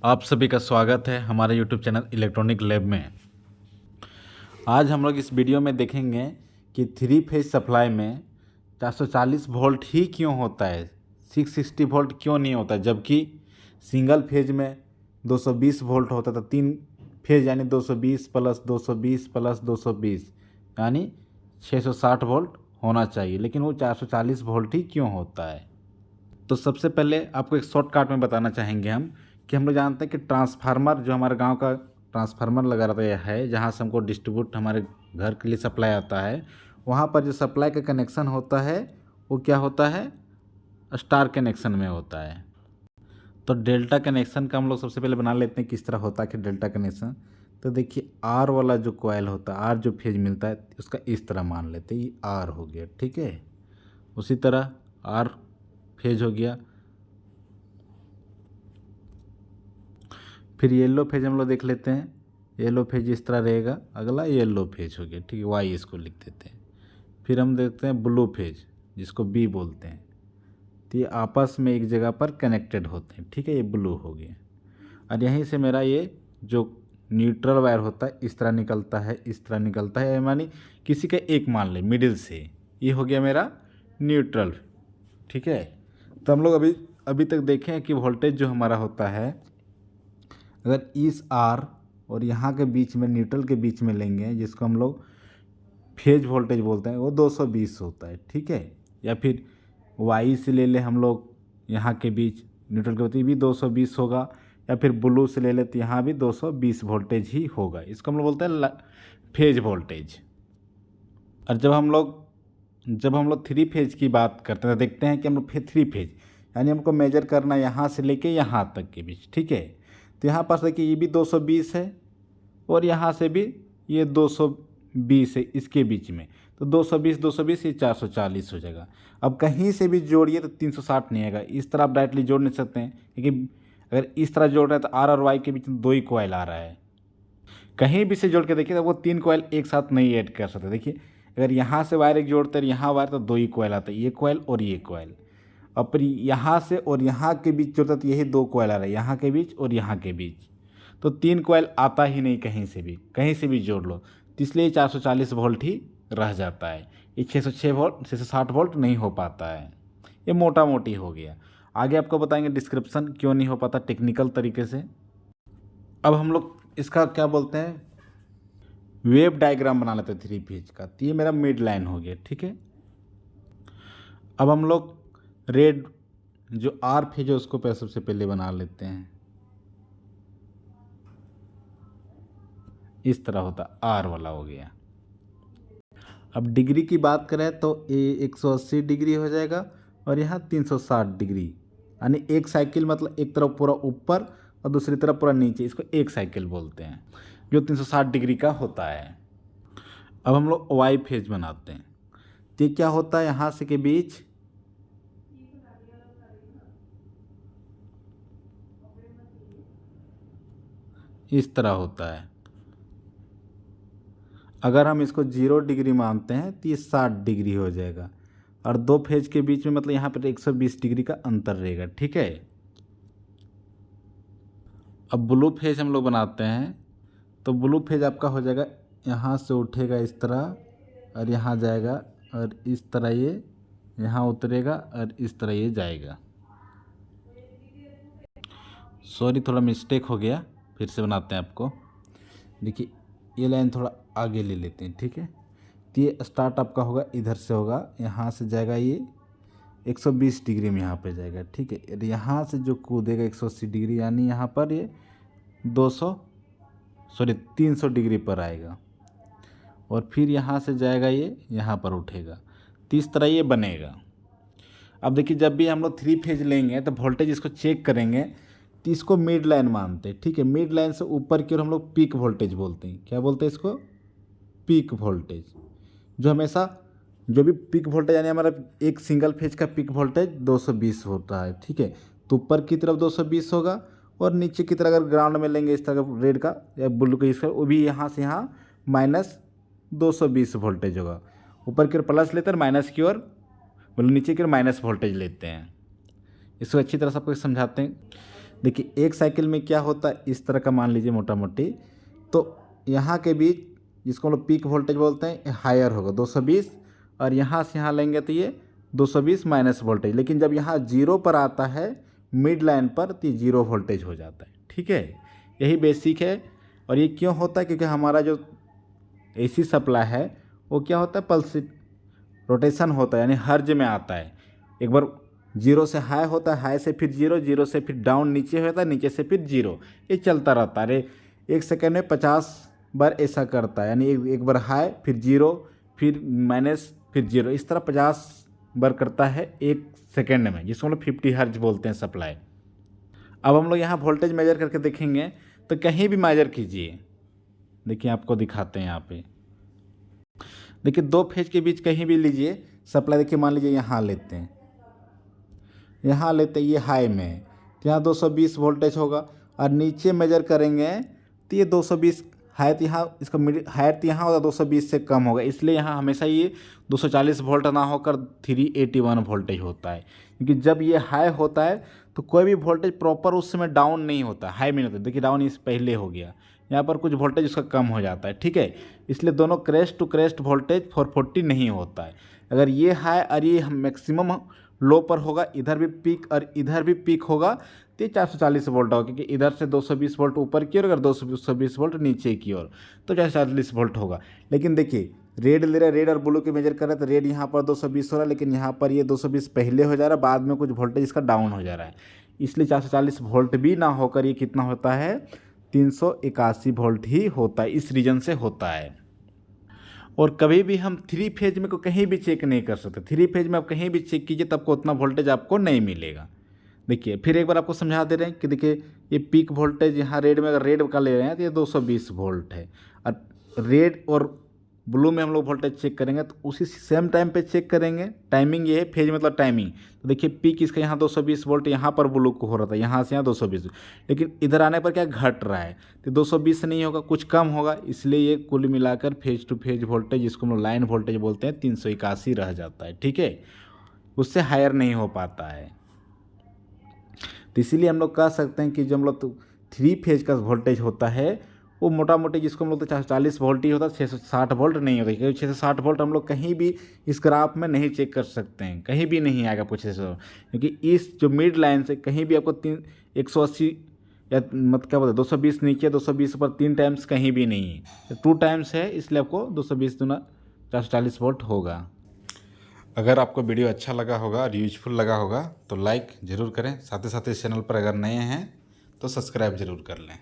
आप सभी का स्वागत है हमारे YouTube चैनल इलेक्ट्रॉनिक लैब में। आज हम लोग इस वीडियो में देखेंगे कि थ्री फेज सप्लाई में 440 वोल्ट ही क्यों होता है, 660 वोल्ट क्यों नहीं होता, जबकि सिंगल फेज में 220 वोल्ट होता था। तीन फेज यानी 220 प्लस 220 प्लस 220 यानी 660 वोल्ट होना चाहिए, लेकिन वो 440 वोल्ट ही क्यों होता है। तो सबसे पहले आपको एक शॉर्टकट में बताना चाहेंगे हम कि हम लोग जानते हैं कि ट्रांसफार्मर, जो हमारे गांव का ट्रांसफार्मर लगा रहता है, जहां से हमको डिस्ट्रीब्यूट हमारे घर के लिए सप्लाई आता है, वहां पर जो सप्लाई का कनेक्शन होता है वो क्या होता है, स्टार कनेक्शन में होता है। तो डेल्टा कनेक्शन का हम लोग सबसे पहले बना लेते हैं किस तरह होता है कि डेल्टा कनेक्शन। तो देखिए आर वाला जो कॉयल होता है, आर जो फेज मिलता है उसका इस तरह मान लेते हैं, ये आर हो गया, ठीक है। उसी तरह आर फेज हो गया। फिर येलो फेज हम लोग देख लेते हैं, येलो फेज इस तरह रहेगा, अगला येलो फेज हो गया, ठीक है, वाई इसको लिख देते हैं। फिर हम देखते हैं ब्लू फेज, जिसको बी बोलते हैं। तो ये आपस में एक जगह पर कनेक्टेड होते हैं, ठीक है, ये ब्लू हो गया। और यहीं से मेरा ये जो न्यूट्रल वायर होता है इस तरह निकलता है, इस तरह निकलता है, यानी किसी का एक मान ले मिडिल से, ये हो गया मेरा न्यूट्रल, ठीक है। तो हम लोग अभी तक देखें कि वोल्टेज जो हमारा होता है, अगर इस आर और यहाँ के बीच में, न्यूट्रल के बीच में लेंगे, जिसको हम लोग फेज वोल्टेज बोलते हैं, वो 220 होता है, ठीक है। या फिर वाई से ले ले हम लोग, यहाँ के बीच न्यूट्रल के होती भी 220 होगा, या फिर ब्लू से ले ले तो यहाँ भी 220 वोल्टेज ही होगा। इसको हम लोग बोलते हैं फेज वोल्टेज। और जब हम लोग थ्री फेज की बात करते हैं तो देखते हैं कि हम लोग थ्री फेज यानी हमको मेजर करना यहाँ से लेके यहाँ तक के बीच, ठीक है। तो यहाँ पर देखिए ये भी 220 है और यहाँ से भी ये 220 है, इसके बीच में। तो 220 ये 440 हो जाएगा। अब कहीं से भी जोड़िए तो 360 नहीं आएगा। इस तरह आप डायरेक्टली जोड़ नहीं सकते हैं, क्योंकि अगर इस तरह जोड़ रहे हैं तो आर और वाई के बीच में दो ही कॉइल आ रहा है। कहीं भी से जोड़ के देखिए तो वो तीन कॉइल एक साथ नहीं ऐड कर सकते। देखिए अगर यहाँ से वायर एक जोड़ते हैं, यहाँ वायर, तो दो ही कॉइल आता है, ये कॉइल और ये कॉइल। और फिर यहाँ से और यहाँ के बीच जोड़ता है तो यही दो कॉइल आ रहा है, यहाँ के बीच और यहाँ के बीच। तो तीन कॉइल आता ही नहीं, कहीं से भी जोड़ लो, तो इसलिए 440 वोल्ट ही रह जाता है। ये 606 वोल्ट 660 वोल्ट नहीं हो पाता है। ये मोटा मोटी हो गया। आगे आपको बताएंगे डिस्क्रिप्शन क्यों नहीं हो पाता टेक्निकल तरीके से। अब हम लोग इसका क्या बोलते हैं, वेव डायग्राम बना लेते हैं थ्री फेज का। तो ये मेरा मिड लाइन हो गया, ठीक है। अब हम लोग रेड जो आर फेज है उसको सबसे पहले बना लेते हैं, इस तरह होता, आर वाला हो गया। अब डिग्री की बात करें तो ये 180 डिग्री हो जाएगा और यहाँ 360 डिग्री, यानी एक साइकिल, मतलब एक तरफ पूरा ऊपर और दूसरी तरफ पूरा नीचे, इसको एक साइकिल बोलते हैं, जो 360 डिग्री का होता है। अब हम लोग वाई फेज बनाते हैं। तो ये क्या होता है, यहाँ से के बीच इस तरह होता है। अगर हम इसको 0 डिग्री मानते हैं तो ये 60 डिग्री हो जाएगा, और दो फेज के बीच में मतलब यहाँ पर 120 डिग्री का अंतर रहेगा, ठीक है। अब ब्लू फेज हम लोग बनाते हैं। तो ब्लू फेज आपका हो जाएगा, यहाँ से उठेगा इस तरह और यहाँ जाएगा, और इस तरह ये यहाँ उतरेगा और इस तरह ये जाएगा। सॉरी, थोड़ा मिस्टेक हो गया, फिर से बनाते हैं आपको। देखिए ये लाइन थोड़ा आगे ले लेते हैं, ठीक है। तो ये स्टार्ट आपका होगा, इधर से होगा, यहाँ से जाएगा ये 120 डिग्री में यहाँ पे जाएगा, ठीक है। और यहाँ से जो कूदेगा 180 डिग्री, यानी यहाँ पर ये 300 डिग्री पर आएगा, और फिर यहाँ से जाएगा ये यहाँ पर उठेगा। तो इस तरह ये बनेगा। अब देखिए जब भी हम लोग थ्री फेज लेंगे तो वोल्टेज इसको चेक करेंगे, तो इसको मिड लाइन मानते हैं, ठीक है। मिड लाइन से ऊपर की ओर हम लोग पीक वोल्टेज बोलते हैं। क्या बोलते हैं इसको, पीक वोल्टेज। जो हमेशा जो भी पीक वोल्टेज, यानी हमारा एक सिंगल फेज का पीक वोल्टेज 220 होता है, ठीक है। तो ऊपर की तरफ 220 होगा, और नीचे की तरफ अगर ग्राउंड में लेंगे इस तरह रेड का या ब्लू का, इसका वो भी यहाँ से यहाँ -220 वोल्टेज होगा। ऊपर की ओर प्लस लेते हैं, माइनस की ओर मतलब नीचे की ओर माइनस वोल्टेज लेते हैं। इसको अच्छी तरह से आपको समझाते हैं। देखिए एक साइकिल में क्या होता है, इस तरह का मान लीजिए मोटा मोटी, तो यहाँ के बीच जिसको हम लोग पीक वोल्टेज बोलते हैं हायर होगा 220, और यहाँ से यहाँ लेंगे तो ये 220 माइनस वोल्टेज। लेकिन जब यहाँ जीरो पर आता है मिड लाइन पर तो ये जीरो वोल्टेज हो जाता है। ठीक है, यही बेसिक है। और ये क्यों होता है, क्योंकि हमारा जो एसी सप्लाई है वो क्या होता है, पल्स रोटेशन होता है, यानी हर्ज में आता है। एक बार जीरो से हाई होता है, हाई से फिर जीरो, जीरो से फिर डाउन नीचे होता है, नीचे से फिर जीरो, ये चलता रहता है। अरे एक सेकेंड में 50 बार ऐसा करता है, यानी एक बार हाई फिर जीरो फिर माइनस फिर जीरो, इस तरह 50 बार करता है एक सेकेंड में, जिसको हम लोग 50 हर्ज बोलते हैं सप्लाई। अब हम लोग यहाँ वोल्टेज मेजर करके देखेंगे, तो कहीं भी मेजर कीजिए, देखिए आपको दिखाते हैं यहाँ पे। देखिए दो फेज के बीच कहीं भी लीजिए सप्लाई, देखिए मान लीजिए यहाँ लेते हैं, यहाँ लेते हैं, ये हाई में है तो यहाँ 220 वोल्टेज होगा, और नीचे मेजर करेंगे तो ये 220 हाई, तो यहाँ इसका मिड हाइट यहाँ होगा 220 से कम होगा, इसलिए यहाँ हमेशा ये 240 वोल्ट ना होकर 381 वोल्टेज होता है। क्योंकि जब ये हाई होता है तो कोई भी वोल्टेज प्रॉपर उस समय डाउन नहीं होता, हाई में नहीं होता। देखिए डाउन इस पहले हो गया, यहाँ पर कुछ वोल्टेज उसका कम हो जाता है। ठीक है, इसलिए दोनों क्रेस्ट टू क्रेस्ट वोल्टेज 440 नहीं होता है। अगर ये हाई और ये मैक्सिमम लो पर होगा, इधर भी पीक और इधर भी पीक होगा, तो ये 440 वोल्ट होगा, क्योंकि इधर से 220 वोल्ट ऊपर की ओर, अगर 220 वोल्ट नीचे की ओर, तो 440 वोल्ट होगा। लेकिन देखिए रेड ले रहा है, रेड और ब्लू के मेजर कर रहे हैं, तो रेड यहाँ पर 220 हो रहा है, लेकिन यहाँ पर ये 220 पहले हो जा रहा है, बाद में कुछ वोल्टेज इसका डाउन हो जा रहा है, इसलिए 440 वोल्ट भी ना होकर ये कितना होता है, 381 वोल्ट ही होता है। इस रीजन से होता है। और कभी भी हम थ्री फेज में को कहीं भी चेक नहीं कर सकते। थ्री फेज में आप कहीं भी चेक कीजिए तब को उतना वोल्टेज आपको नहीं मिलेगा। देखिए फिर एक बार आपको समझा दे रहे हैं कि देखिए ये पीक वोल्टेज यहाँ रेड में, अगर रेड का ले रहे हैं तो ये 220 वोल्ट है, और रेड और ब्लू में हम लोग वोल्टेज चेक करेंगे तो उसी सेम टाइम पे चेक करेंगे। टाइमिंग ये है, फेज मतलब टाइमिंग। तो देखिए पीक इसका यहाँ 220 वोल्ट यहाँ पर ब्लू को हो रहा था, यहाँ से यहाँ 220, लेकिन इधर आने पर क्या घट रहा है, तो 220 नहीं होगा, कुछ कम होगा, इसलिए ये कुल मिलाकर फेज टू फेज वोल्टेज, जिसको हम लोग लाइन वोल्टेज बोलते हैं, 381 रह जाता है। ठीक है, उससे हायर नहीं हो पाता है। तो इसीलिए हम लोग कह सकते हैं कि जो हम लोग तो थ्री फेज का वोल्टेज होता है वो मोटा मोटी जिसको हम लोग तो 440 वोल्ट ही होता है, 660 वोल्ट नहीं होता। क्योंकि 660 वोल्ट हम लोग कहीं भी इस ग्राफ में नहीं चेक कर सकते हैं, कहीं भी नहीं आएगा कुछ 600, क्योंकि इस जो मिड लाइन से कहीं भी आपको 180 या मतलब क्या बोलते हैं 220 नीचे 220 ऊपर 3 टाइम्स कहीं भी नहीं है, 2 टाइम्स है, इसलिए आपको 220 दूना 440 वोल्ट होगा। अगर आपको वीडियो अच्छा लगा होगा और यूजफुल लगा होगा तो लाइक ज़रूर करें, साथ ही साथ इस चैनल पर अगर नए हैं तो सब्सक्राइब ज़रूर कर लें।